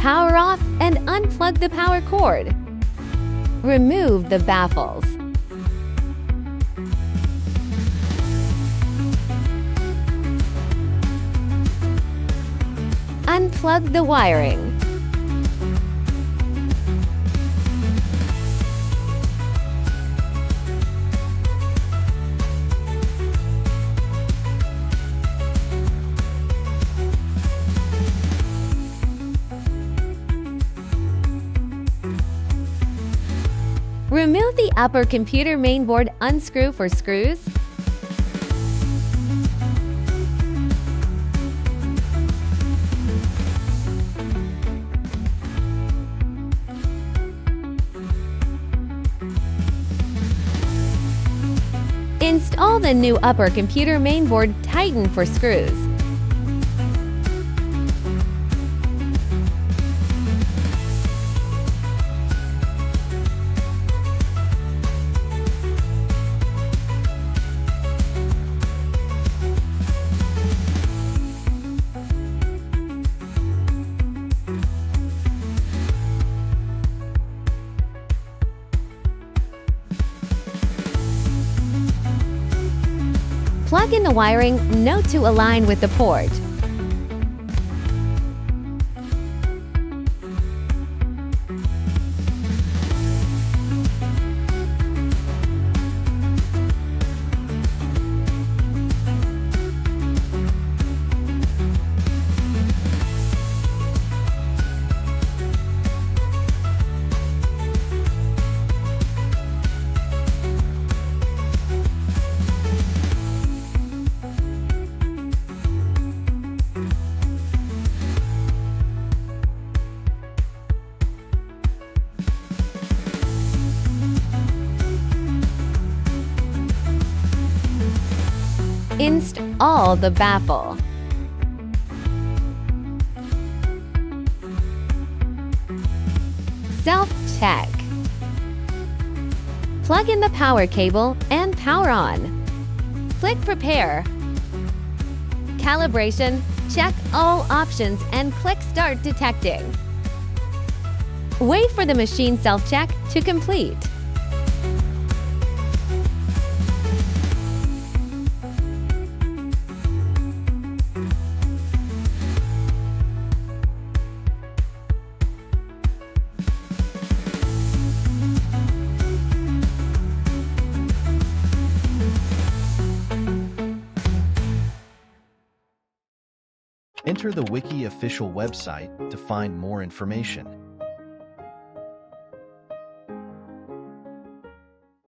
Power off and unplug the power cord. Remove the baffles. Unplug the wiring. Remove the upper computer mainboard, unscrew for screws. Install the new upper computer mainboard, tighten for screws. Plug in the wiring, note to align with the port. Install the baffle. Self-check. Plug in the power cable and power on. Click Prepare. Calibration, check all options and click Start Detecting. Wait for the machine self-check to complete. Enter the Wiki official website to find more information.